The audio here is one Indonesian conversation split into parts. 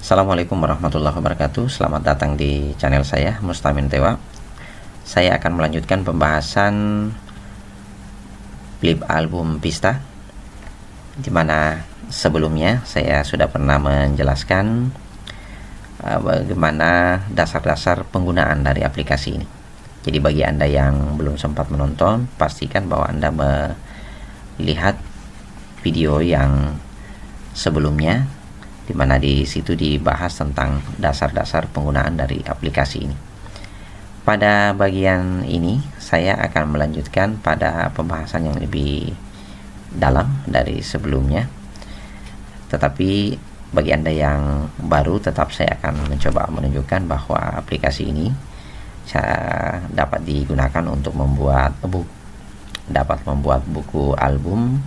Assalamualaikum warahmatullahi wabarakatuh. Selamat datang di channel saya, Mustamin Tewa. Saya akan melanjutkan pembahasan klip album Pista, dimana sebelumnya saya sudah pernah menjelaskan bagaimana dasar-dasar penggunaan dari aplikasi ini. Jadi bagi Anda yang belum sempat menonton, pastikan bahwa Anda melihat video yang sebelumnya, di mana di situ dibahas tentang dasar-dasar penggunaan dari aplikasi ini. Pada bagian ini saya akan melanjutkan pada pembahasan yang lebih dalam dari sebelumnya. Tetapi bagi Anda yang baru, tetap saya akan mencoba menunjukkan bahwa aplikasi ini dapat digunakan untuk membuat buku album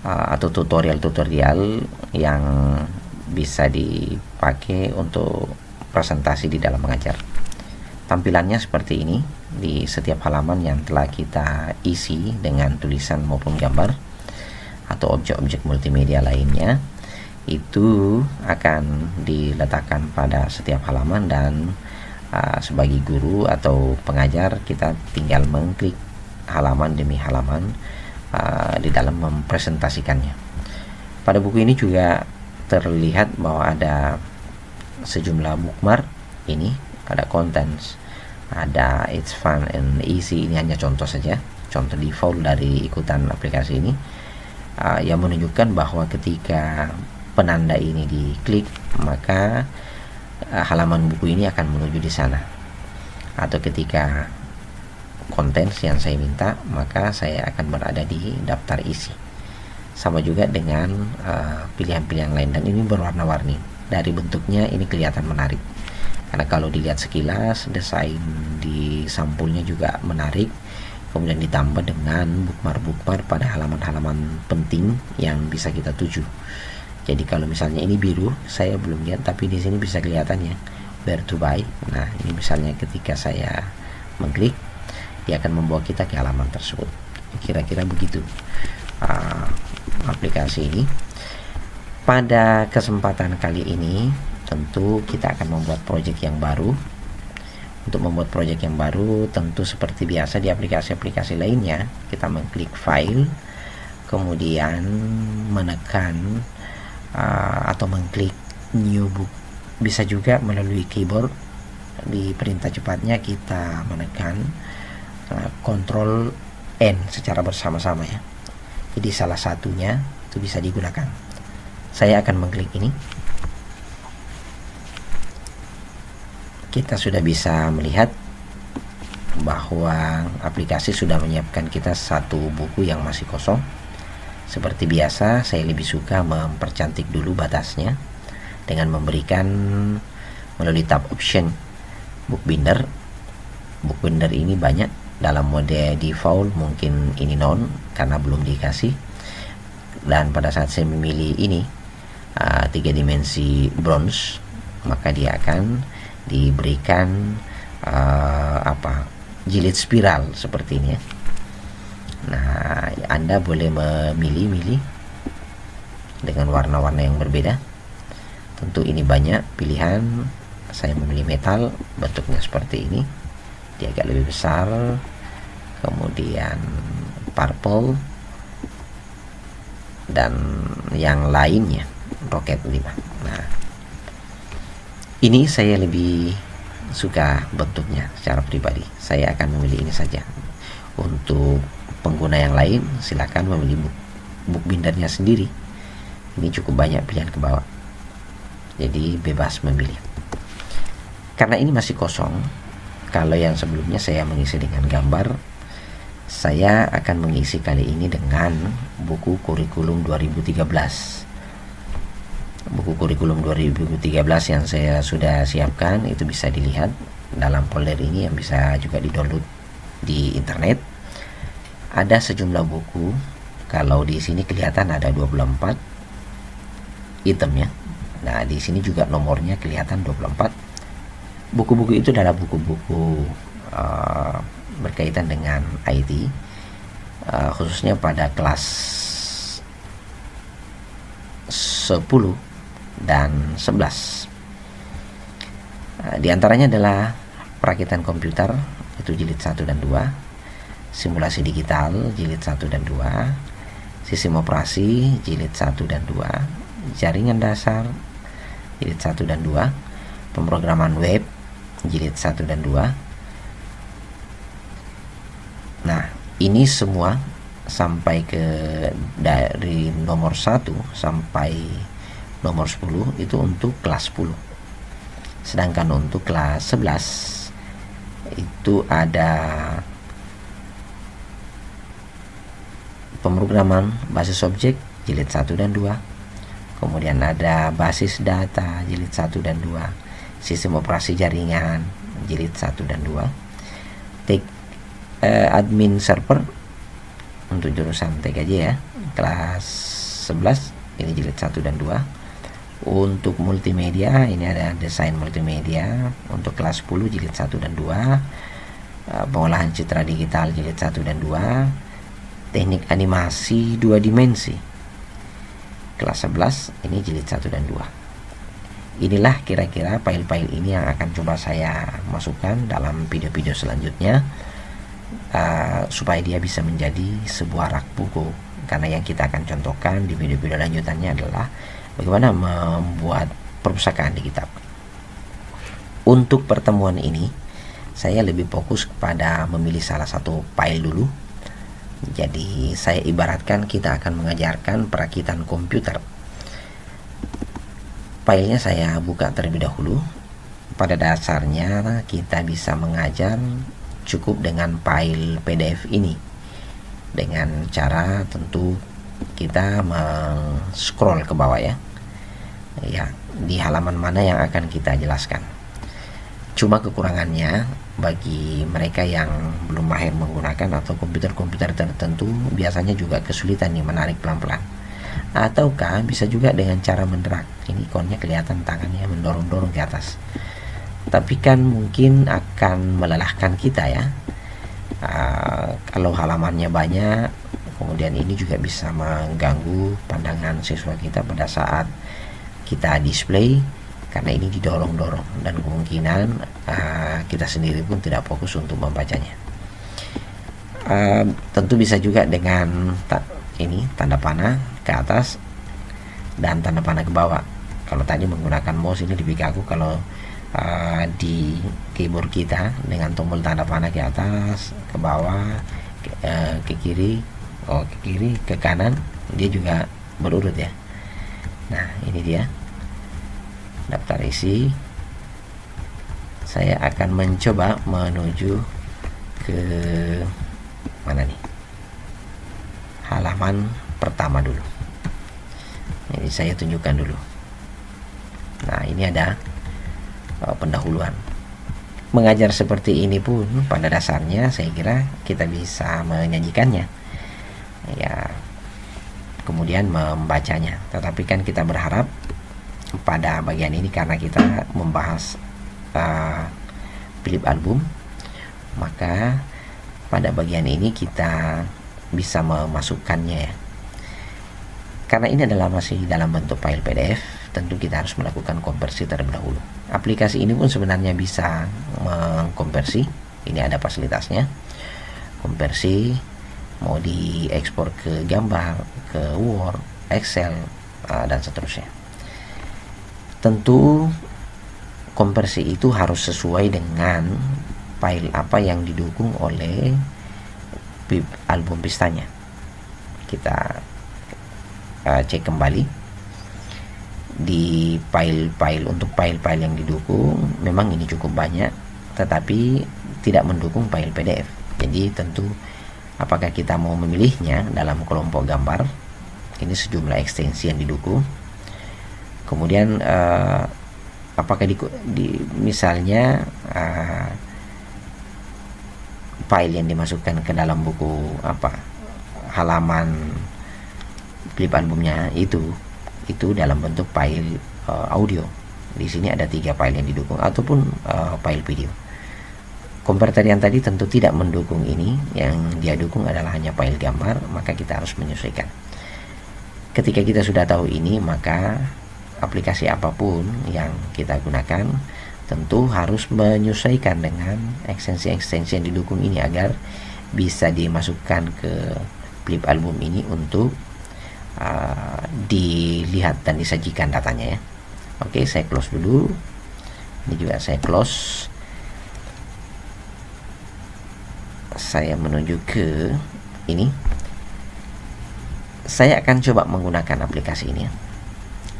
atau tutorial yang bisa dipakai untuk presentasi di dalam mengajar. Tampilannya seperti ini di setiap halaman yang telah kita isi dengan tulisan maupun gambar atau objek-objek multimedia lainnya, itu akan diletakkan pada setiap halaman, dan sebagai guru atau pengajar kita tinggal mengklik halaman demi halaman di dalam mempresentasikannya. Pada buku ini juga terlihat bahwa ada sejumlah bookmark. Ini ada contents, ada it's fun and easy. Ini hanya contoh saja, contoh default dari ikutan aplikasi ini, yang menunjukkan bahwa ketika penanda ini diklik, maka halaman buku ini akan menuju di sana. Atau ketika konten yang saya minta, maka saya akan berada di daftar isi. Sama juga dengan pilihan-pilihan lain, dan ini berwarna-warni. Dari bentuknya ini kelihatan menarik, karena kalau dilihat sekilas, desain di sampulnya juga menarik. Kemudian ditambah dengan bookmark pada halaman-halaman penting yang bisa kita tuju. Jadi kalau misalnya ini biru, saya belum lihat, tapi di sini bisa kelihatannya where to buy. Nah, ini misalnya ketika saya mengklik, dia akan membawa kita ke halaman tersebut. Kira-kira begitu aplikasi ini. Pada kesempatan kali ini tentu kita akan membuat project yang baru. Untuk membuat project yang baru, tentu seperti biasa di aplikasi-aplikasi lainnya, kita mengklik file, kemudian menekan atau mengklik new book. Bisa juga melalui keyboard, di perintah cepatnya kita menekan Ctrl N secara bersama-sama ya. Jadi salah satunya itu bisa digunakan. Saya akan mengklik ini. Kita sudah bisa melihat bahwa aplikasi sudah menyiapkan kita satu buku yang masih kosong. Seperti biasa, saya lebih suka mempercantik dulu batasnya dengan memberikan melalui tab option book binder. Book binder ini banyak. Dalam mode default mungkin ini non, karena belum dikasih. Dan pada saat saya memilih ini 3 dimensi bronze, maka dia akan diberikan jilid spiral seperti ini ya. Nah, Anda boleh memilih-milih dengan warna-warna yang berbeda. Tentu ini banyak pilihan. Saya memilih metal, bentuknya seperti ini. Dia agak lebih besar. Kemudian purple dan yang lainnya, roket 5. Nah, ini saya lebih suka bentuknya secara pribadi. Saya akan memilih ini saja. Untuk pengguna yang lain, silakan memilih book bindernya sendiri. Ini cukup banyak pilihan ke bawah, jadi bebas memilih. Karena ini masih kosong, kalau yang sebelumnya saya mengisi dengan gambar, saya akan mengisi kali ini dengan buku kurikulum 2013. Buku kurikulum 2013 yang saya sudah siapkan itu bisa dilihat dalam folder ini, yang bisa juga di-download di internet. Ada sejumlah buku. Kalau di sini kelihatan ada 24 itemnya. Nah, di sini juga nomornya kelihatan 24. Buku-buku itu adalah buku-buku berkaitan dengan IT, khususnya pada kelas 10 dan 11. Di antaranya adalah perakitan komputer, itu jilid 1 dan 2, simulasi digital jilid 1 dan 2, sistem operasi jilid 1 dan 2, jaringan dasar jilid 1 dan 2, pemrograman web jilid 1 dan 2. Nah, ini semua sampai ke dari nomor 1 sampai nomor 10 itu untuk kelas 10. Sedangkan untuk kelas 11 itu ada pemrograman basis objek jilid 1 dan 2. Kemudian ada basis data jilid 1 dan 2, sistem operasi jaringan jilid 1 dan 2, admin server untuk jurusan TKJ ya, kelas 11 ini jilid 1 dan 2. Untuk multimedia ini ada desain multimedia untuk kelas 10 jilid 1 dan 2, pengolahan citra digital jilid 1 dan 2, teknik animasi 2 dimensi kelas 11 ini jilid 1 dan 2. Inilah kira-kira file-file ini yang akan coba saya masukkan dalam video-video selanjutnya, supaya dia bisa menjadi sebuah rak buku. Karena yang kita akan contohkan di video-video lanjutannya adalah bagaimana membuat perpustakaan di kitab. Untuk pertemuan ini saya lebih fokus kepada memilih salah satu file dulu. Jadi saya ibaratkan kita akan mengajarkan perakitan komputer. Filenya saya buka terlebih dahulu. Pada dasarnya kita bisa mengajar cukup dengan file PDF ini, dengan cara tentu kita scroll ke bawah ya, di halaman mana yang akan kita jelaskan. Cuma kekurangannya bagi mereka yang belum mahir menggunakan atau komputer-komputer tertentu biasanya juga kesulitan nih menarik pelan-pelan, ataukah bisa juga dengan cara mendrag. Ini ikonnya kelihatan tangannya mendorong-dorong ke atas, tapi kan mungkin akan melelahkan kita ya. Kalau halamannya banyak, kemudian ini juga bisa mengganggu pandangan siswa kita pada saat kita display, karena ini didorong-dorong dan kemungkinan kita sendiri pun tidak fokus untuk membacanya. Tentu bisa juga dengan ini tanda panah ke atas dan tanda panah ke bawah. Kalau tadi menggunakan mouse ini lebih kaku kalau di keyboard kita dengan tombol tanda panah ke atas, ke bawah, ke kiri, ke kiri, ke kanan, dia juga berurut ya. Nah, ini dia daftar isi. Saya akan mencoba menuju ke mana nih, halaman pertama dulu. Ini saya tunjukkan dulu. Nah, ini ada pendahuluan. Mengajar seperti ini pun pada dasarnya saya kira kita bisa menyajikannya ya, kemudian membacanya. Tetapi kan kita berharap pada bagian ini karena kita membahas flip album, maka pada bagian ini kita bisa memasukkannya ya. Karena ini adalah masih dalam bentuk file PDF, tentu kita harus melakukan konversi terlebih dahulu. Aplikasi ini pun sebenarnya bisa mengkonversi. Ini ada fasilitasnya. Konversi mau diekspor ke gambar, ke Word, Excel, dan seterusnya. Tentu konversi itu harus sesuai dengan file apa yang didukung oleh album pistanya. Kita cek kembali di file-file. Untuk file-file yang didukung memang ini cukup banyak, tetapi tidak mendukung file PDF. Jadi tentu apakah kita mau memilihnya dalam kelompok gambar, ini sejumlah ekstensi yang didukung. Kemudian apakah misalnya file yang dimasukkan ke dalam buku halaman klip albumnya itu dalam bentuk file audio. Di sini ada 3 file yang didukung, ataupun file video. Konverter yang tadi tentu tidak mendukung ini, yang dia dukung adalah hanya file gambar, maka kita harus menyesuaikan. Ketika kita sudah tahu ini, maka aplikasi apapun yang kita gunakan tentu harus menyesuaikan dengan ekstensi-ekstensi yang didukung ini agar bisa dimasukkan ke flip album ini untuk dilihat dan disajikan datanya ya. Oke, saya close dulu. Ini juga saya close. Saya menuju ke ini. Saya akan coba menggunakan aplikasi ini ya,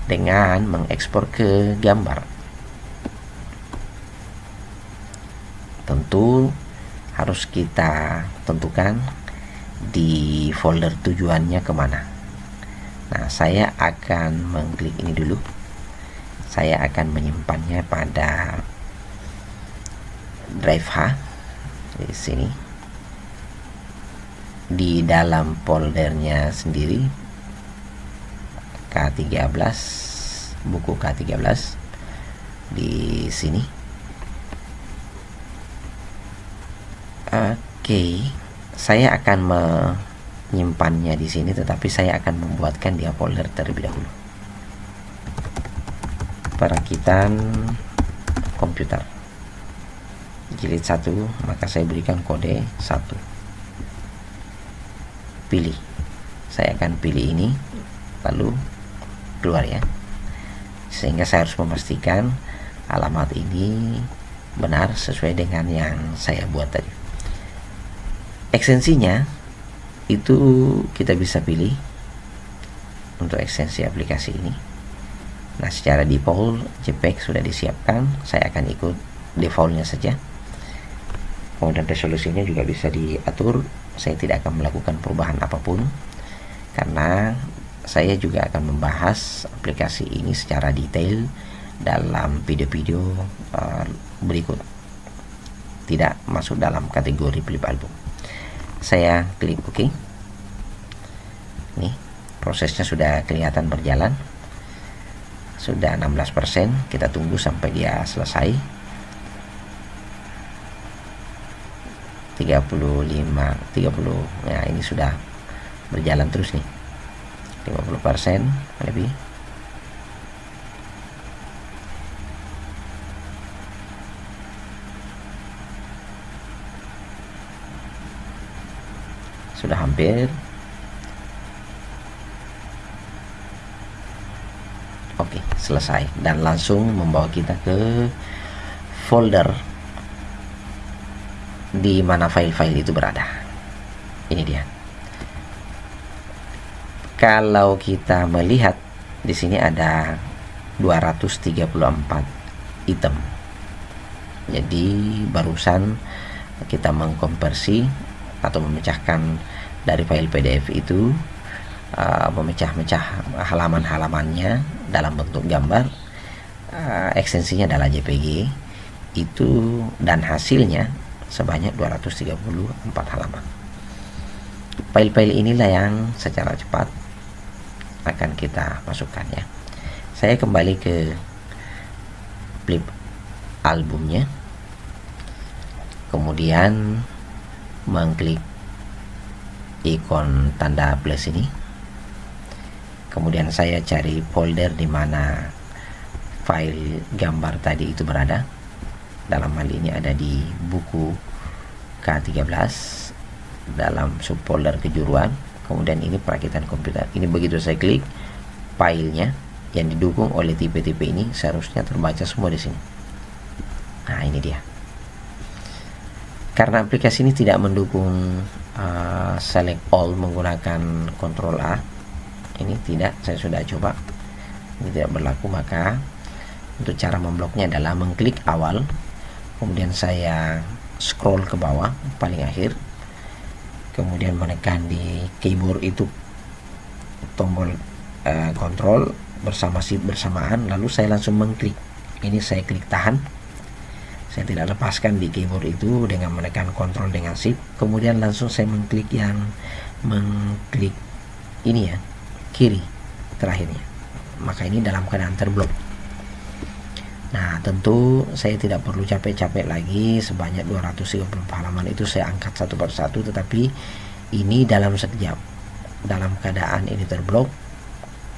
dengan mengekspor ke gambar. Tentu harus kita tentukan di folder tujuannya kemana. Nah, saya akan mengklik ini dulu. Saya akan menyimpannya pada drive H di sini. Di dalam foldernya sendiri K13, buku K13 di sini. Oke, saya akan menyimpannya di sini, tetapi saya akan membuatkan dia folder terlebih dahulu. Perakitan komputer jilid 1, maka saya berikan kode 1. Pilih. Saya akan pilih ini, lalu keluar ya. Sehingga saya harus memastikan alamat ini benar sesuai dengan yang saya buat tadi. Ekstensinya itu kita bisa pilih untuk ekstensi aplikasi ini. Nah, secara default JPEG sudah disiapkan. Saya akan ikut defaultnya saja. Kemudian resolusinya juga bisa diatur. Saya tidak akan melakukan perubahan apapun karena saya juga akan membahas aplikasi ini secara detail dalam video-video berikut. Tidak masuk dalam kategori flip album. Saya klik OK. Nih, prosesnya sudah kelihatan berjalan. Sudah 16%. Kita tunggu sampai dia selesai. 30. Ya, ini sudah berjalan terus nih. 50% lebih. Sudah hampir. Oke, selesai dan langsung membawa kita ke folder di mana file-file itu berada. Ini dia. Kalau kita melihat di sini ada 234 item. Jadi barusan kita mengkonversi atau memecahkan dari file PDF itu, memecah-mecah halaman-halamannya dalam bentuk gambar, ekstensinya adalah JPG itu, dan hasilnya sebanyak 234 halaman. File-file inilah yang secara cepat akan kita masukkan ya. Saya kembali ke flip albumnya, kemudian mengklik ikon tanda plus ini, kemudian saya cari folder di mana file gambar tadi itu berada. Dalam hal ini ada di buku K13 dalam subfolder kejuruan. Kemudian ini perakitan komputer. Ini begitu saya klik, filenya yang didukung oleh tipe-tipe ini seharusnya terbaca semua di sini. Nah, ini dia. Karena aplikasi ini tidak mendukung select all menggunakan Ctrl A, ini tidak, saya sudah coba, ini tidak berlaku. Maka untuk cara membloknya adalah mengklik awal, kemudian saya scroll ke bawah paling akhir, kemudian menekan di keyboard itu tombol Ctrl bersama shift bersamaan, lalu saya langsung mengklik. Ini saya klik tahan, saya tidak lepaskan di keyboard itu dengan menekan Ctrl dengan shift, kemudian langsung saya mengklik ini ya, kiri terakhirnya. Maka ini dalam keadaan terblok. Nah, tentu saya tidak perlu capek-capek lagi, sebanyak 234 halaman itu saya angkat satu persatu, tetapi ini dalam sekejap. Dalam keadaan ini terblok,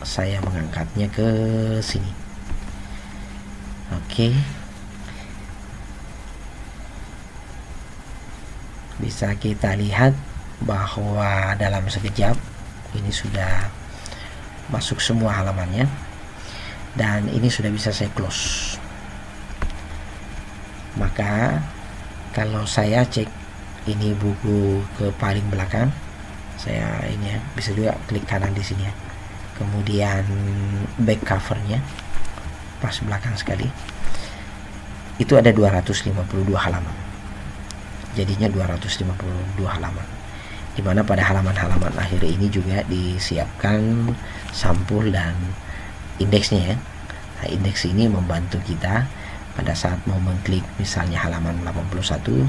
saya mengangkatnya ke sini. Oke. bisa kita lihat bahwa dalam sekejap ini sudah masuk semua halamannya, dan ini sudah bisa saya close. Maka kalau saya cek ini buku ke paling belakang, saya ini ya, bisa juga klik kanan di sini ya. Kemudian back covernya pas belakang sekali, itu ada 252 halaman. Jadinya 252 halaman, dimana pada halaman-halaman akhir ini juga disiapkan sampul dan indeksnya ya. Nah, indeks ini membantu kita pada saat mau mengklik misalnya halaman 81,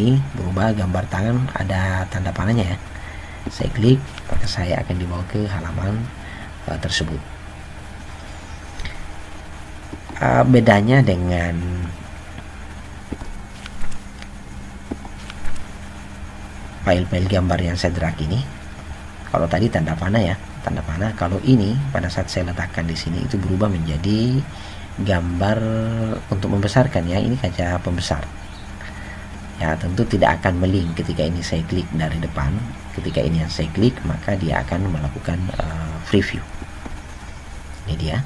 ini berubah gambar tangan, ada tanda panahnya ya. Saya klik, maka saya akan dibawa ke halaman tersebut. Bedanya dengan file-file gambar yang saya drag ini, kalau tadi tanda panah ya, tanda panah. Kalau ini pada saat saya letakkan di sini itu berubah menjadi gambar untuk membesarkan ya. Ini kaca pembesar. Ya, tentu tidak akan meling ketika ini saya klik dari depan. Ketika ini yang saya klik, maka dia akan melakukan preview. Ini dia.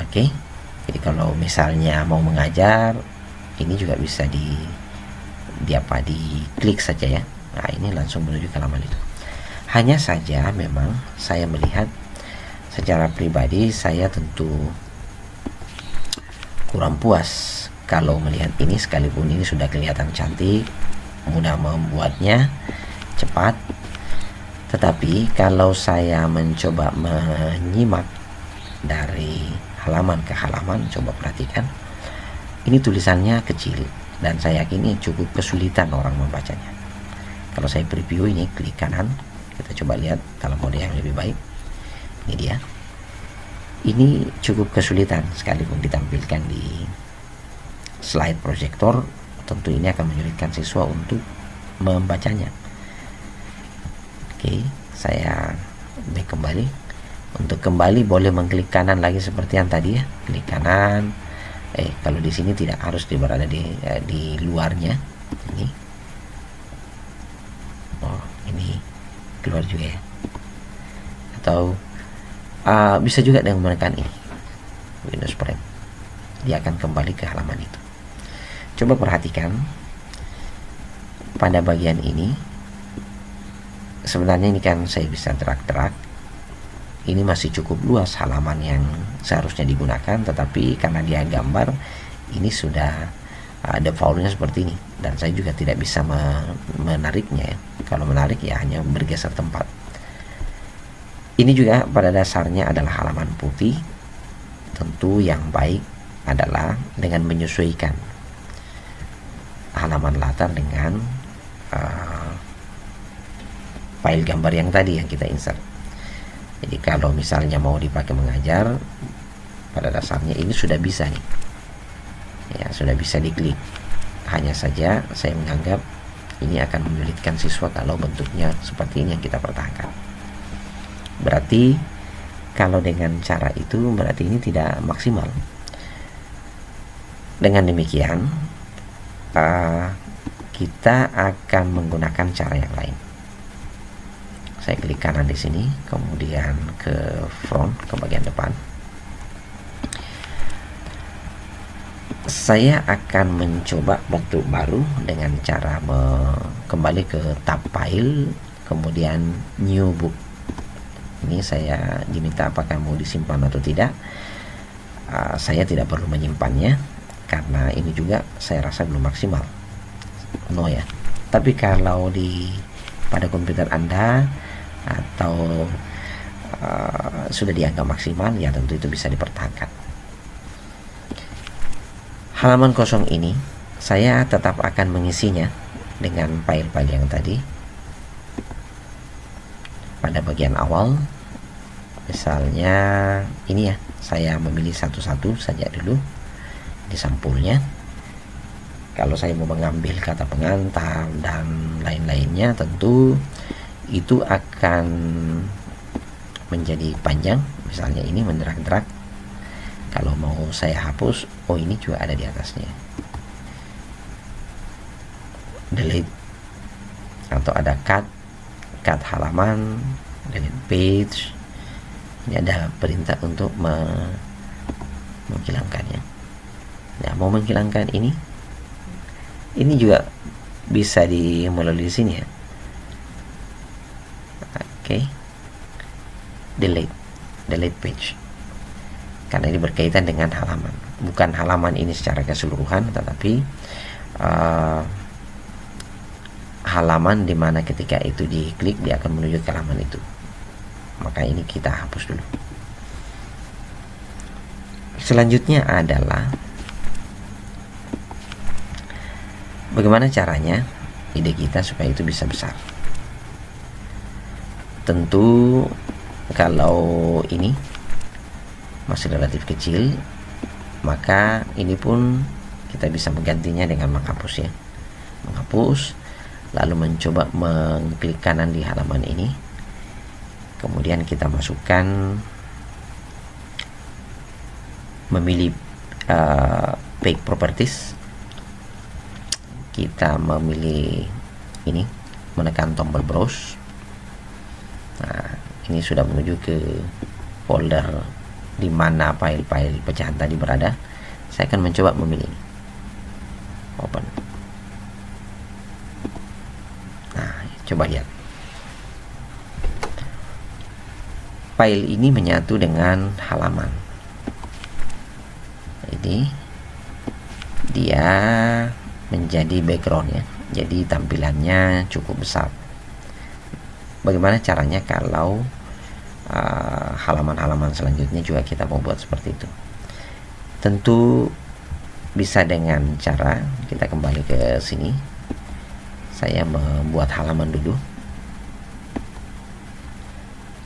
Oke. Jadi kalau misalnya mau mengajar, ini juga bisa diklik saja ya. Nah, ini langsung menuju ke halaman itu. Hanya saja memang saya melihat secara pribadi, saya tentu kurang puas kalau melihat ini, sekalipun ini sudah kelihatan cantik, mudah membuatnya, cepat. Tetapi kalau saya mencoba menyimak dari halaman ke halaman, coba perhatikan, ini tulisannya kecil dan saya yakin ini cukup kesulitan orang membacanya. Kalau saya preview ini, klik kanan, kita coba lihat dalam mode yang lebih baik. Ini dia. Ini cukup kesulitan sekalipun ditampilkan di slide projector, tentu ini akan menyulitkan siswa untuk membacanya. Oke, saya back kembali. Untuk kembali boleh mengklik kanan lagi seperti yang tadi ya, klik kanan. Kalau di sini tidak harus berada di luarnya. Ini, ini keluar juga ya. Atau bisa juga dengan menekan ini, Windows Prime, dia akan kembali ke halaman itu. Coba perhatikan pada bagian ini. Sebenarnya ini kan saya bisa drag. Ini masih cukup luas halaman yang seharusnya digunakan, tetapi karena dia gambar, ini sudah defaultnya seperti ini, dan saya juga tidak bisa menariknya ya. Kalau menarik ya hanya bergeser tempat. Ini juga pada dasarnya adalah halaman putih. Tentu yang baik adalah dengan menyesuaikan halaman latar dengan file gambar yang tadi yang kita insert. Jadi kalau misalnya mau dipakai mengajar, pada dasarnya ini sudah bisa nih ya, sudah bisa diklik. Hanya saja saya menganggap ini akan menyulitkan siswa kalau bentuknya seperti ini yang kita pertahankan. Berarti kalau dengan cara itu berarti ini tidak maksimal. Dengan demikian kita akan menggunakan cara yang lain. Saya klik kanan di sini, kemudian ke front, ke bagian depan. Saya akan mencoba bentuk baru dengan cara kembali ke tab file, kemudian new book. Ini saya diminta apakah mau disimpan atau tidak. Saya tidak perlu menyimpannya karena ini juga saya rasa belum maksimal. No ya. Tapi kalau pada komputer Anda atau sudah dianggap maksimal, ya tentu itu bisa dipertahankan. Halaman kosong ini saya tetap akan mengisinya dengan file-file yang tadi. Pada bagian awal, misalnya ini ya, saya memilih satu-satu saja dulu di sampulnya. Kalau saya mau mengambil kata pengantar dan lain-lainnya, tentu itu akan menjadi panjang. Misalnya ini mendrag-drag. Kalau mau saya hapus, ini juga ada di atasnya. delete, atau ada cut halaman, delete page. Ini ada perintah untuk menghilangkannya. Nah, mau menghilangkan ini juga bisa melalui sini ya. Oke. Delete page. Karena ini berkaitan dengan halaman. Bukan halaman ini secara keseluruhan, tetapi halaman dimana ketika itu diklik dia akan menuju ke halaman itu. Maka ini kita hapus dulu. Selanjutnya adalah bagaimana caranya ide kita supaya itu bisa besar. Tentu kalau ini masih relatif kecil, maka ini pun kita bisa menggantinya dengan menghapus ya. Menghapus, lalu mencoba mengklik kanan di halaman ini. Kemudian kita masukkan, memilih page properties. Kita memilih ini, menekan tombol browse. Nah, ini sudah menuju ke folder di mana file-file pecahan tadi berada. Saya akan mencoba memilih ini. Open. Nah, coba lihat. File ini menyatu dengan halaman. Ini dia menjadi background ya. Jadi tampilannya cukup besar. Bagaimana caranya kalau halaman-halaman selanjutnya juga kita mau buat seperti itu? Tentu bisa dengan cara kita kembali ke sini. Saya membuat halaman dulu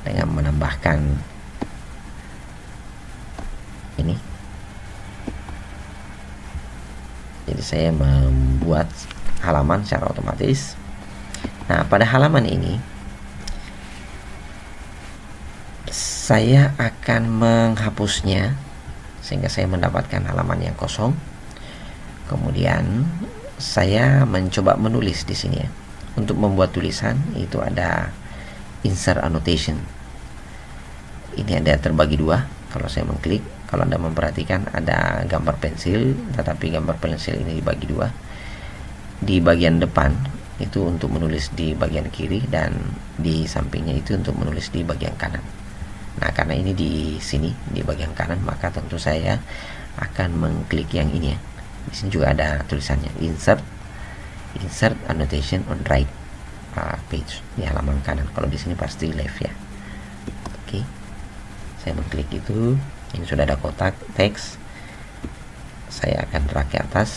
dengan menambahkan ini. Jadi saya membuat halaman secara otomatis. Nah, pada halaman ini saya akan menghapusnya sehingga saya mendapatkan halaman yang kosong. Kemudian saya mencoba menulis di sini ya. Untuk membuat tulisan itu ada insert annotation. Ini ada terbagi dua. Kalau saya mengklik, kalau Anda memperhatikan ada gambar pensil, tetapi gambar pensil ini dibagi dua. Di bagian depan itu untuk menulis di bagian kiri, dan di sampingnya itu untuk menulis di bagian kanan. Nah, karena ini di sini di bagian kanan, maka tentu saya akan mengklik yang ini ya. Di sini juga ada tulisannya insert annotation on right page, di halaman kanan. Kalau di sini pasti left ya. Oke. Saya mengklik itu, ini sudah ada kotak teks. Saya akan drag ke atas,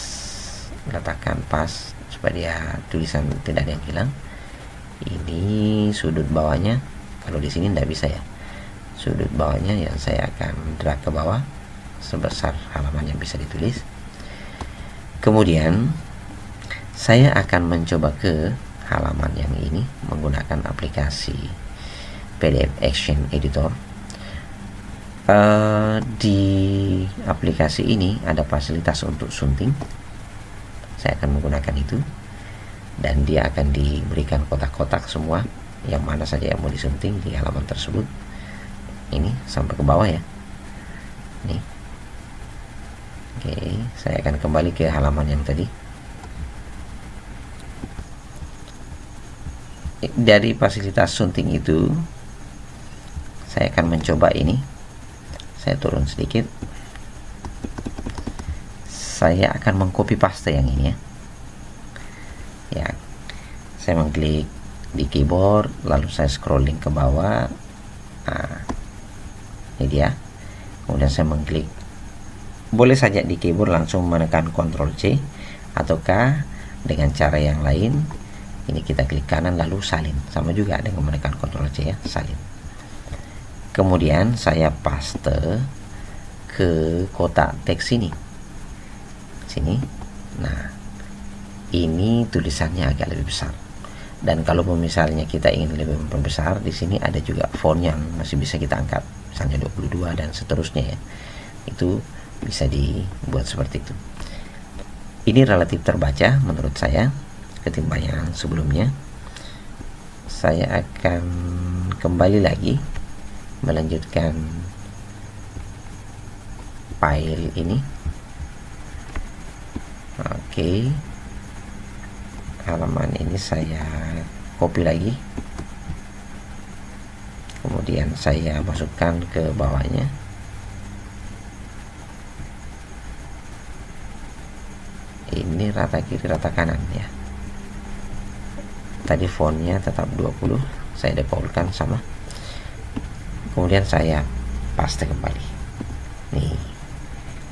letakkan pas supaya dia tulisan tidak ada yang hilang. Ini sudut bawahnya, kalau di sini tidak bisa ya. Sudut bawahnya yang saya akan drag ke bawah sebesar halaman yang bisa ditulis. Kemudian saya akan mencoba ke halaman yang ini menggunakan aplikasi PDF Action Editor. Di aplikasi ini ada fasilitas untuk sunting. Saya akan menggunakan itu, dan dia akan diberikan kotak-kotak semua yang mana saja yang mau disunting di halaman tersebut. Ini sampai ke bawah ya. Nih. Oke, saya akan kembali ke halaman yang tadi. Dari fasilitas sunting itu saya akan mencoba ini. Saya turun sedikit. Saya akan mengcopy paste yang ini ya. Ya, saya mengklik di keyboard, lalu saya scrolling ke bawah. Nah, ini dia. Kemudian saya mengklik. Boleh saja di keyboard langsung menekan Ctrl C, ataukah dengan cara yang lain. Ini kita klik kanan lalu salin. Sama juga dengan menekan Ctrl C ya, salin. Kemudian saya paste ke kotak teks sini. Nah, ini tulisannya agak lebih besar. Dan kalau misalnya kita ingin lebih memperbesar, di sini ada juga font yang masih bisa kita angkat, misalnya 22 dan seterusnya ya. Itu bisa dibuat seperti itu. Ini relatif terbaca menurut saya. ketimbang yang sebelumnya. Saya akan kembali lagi melanjutkan file ini. Oke, halaman ini saya copy lagi, kemudian saya masukkan ke bawahnya. Ini rata kiri rata kanan ya. Tadi fontnya tetap 20, saya defaultkan sama, kemudian saya paste kembali. Nih,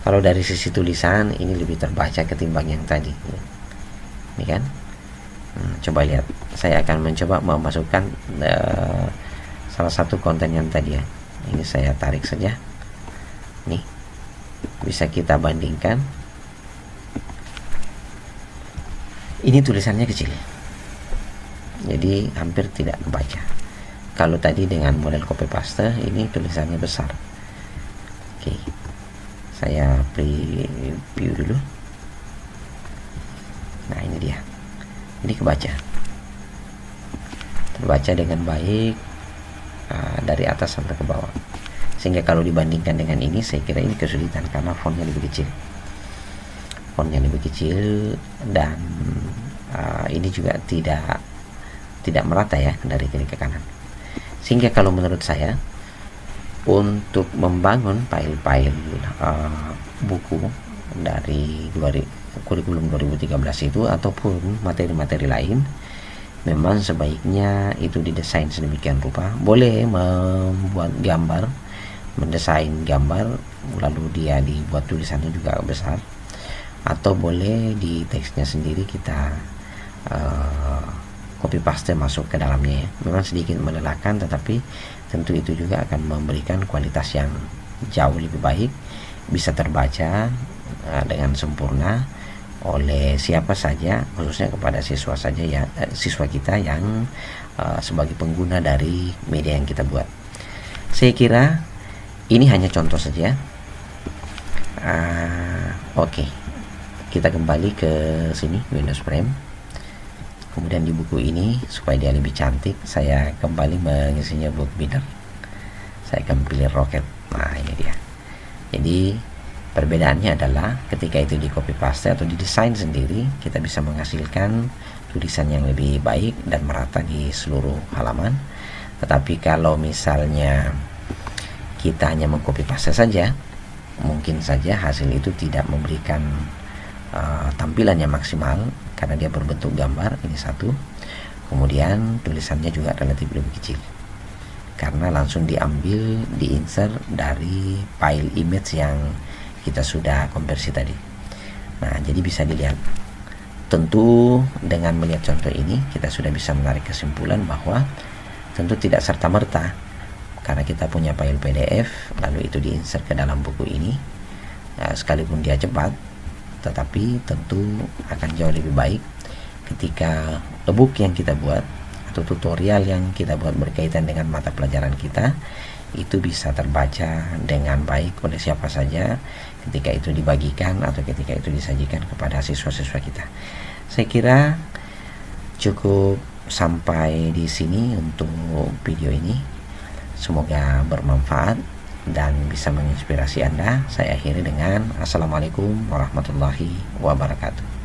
kalau dari sisi tulisan ini lebih terbaca ketimbang yang tadi. Ini kan, coba lihat. Saya akan mencoba memasukkan salah satu konten yang tadi ya. Ini saya tarik saja. Nih, bisa kita bandingkan. Ini tulisannya kecil, jadi hampir tidak terbaca. Kalau tadi dengan model copy paste, ini tulisannya besar. Oke, saya preview dulu. Nah, ini dia. Ini terbaca dengan baik dari atas sampai ke bawah. Sehingga kalau dibandingkan dengan ini, saya kira ini kesulitan karena fontnya lebih kecil. Fontnya lebih kecil dan ini juga tidak merata ya dari kiri ke kanan. Sehingga kalau menurut saya, untuk membangun file-file buku dari kurikulum 2013 itu ataupun materi-materi lain, memang sebaiknya itu didesain sedemikian rupa. Boleh membuat gambar, mendesain gambar, lalu dia dibuat tulisannya juga besar, atau boleh di teksnya sendiri kita copy paste masuk ke dalamnya ya. Memang sedikit melelahkan, tetapi tentu itu juga akan memberikan kualitas yang jauh lebih baik, bisa terbaca dengan sempurna oleh siapa saja, khususnya kepada siswa saja ya, siswa kita yang sebagai pengguna dari media yang kita buat. Saya kira ini hanya contoh saja. Oke, kita kembali ke sini, Windows Frame. Kemudian di buku ini, supaya dia lebih cantik, saya kembali mengisinya book builder. Saya akan pilih rocket. Nah, ini dia. Jadi perbedaannya adalah ketika itu di copy paste atau didesain sendiri, kita bisa menghasilkan tulisan yang lebih baik dan merata di seluruh halaman. Tetapi kalau misalnya kita hanya mengcopy paste saja, mungkin saja hasil itu tidak memberikan tampilan yang maksimal karena dia berbentuk gambar. Ini satu. Kemudian tulisannya juga relatif lebih kecil karena langsung diambil, diinsert dari file image yang kita sudah konversi tadi. Nah, jadi bisa dilihat. Tentu dengan melihat contoh ini kita sudah bisa menarik kesimpulan bahwa tentu tidak serta-merta karena kita punya file PDF lalu itu diinsert ke dalam buku ini, sekalipun dia cepat, tetapi tentu akan jauh lebih baik ketika e-book yang kita buat atau tutorial yang kita buat berkaitan dengan mata pelajaran kita itu bisa terbaca dengan baik oleh siapa saja ketika itu dibagikan atau ketika itu disajikan kepada siswa-siswa kita. Saya kira cukup sampai di sini untuk video ini. Semoga bermanfaat dan bisa menginspirasi Anda. Saya akhiri dengan Assalamualaikum warahmatullahi wabarakatuh.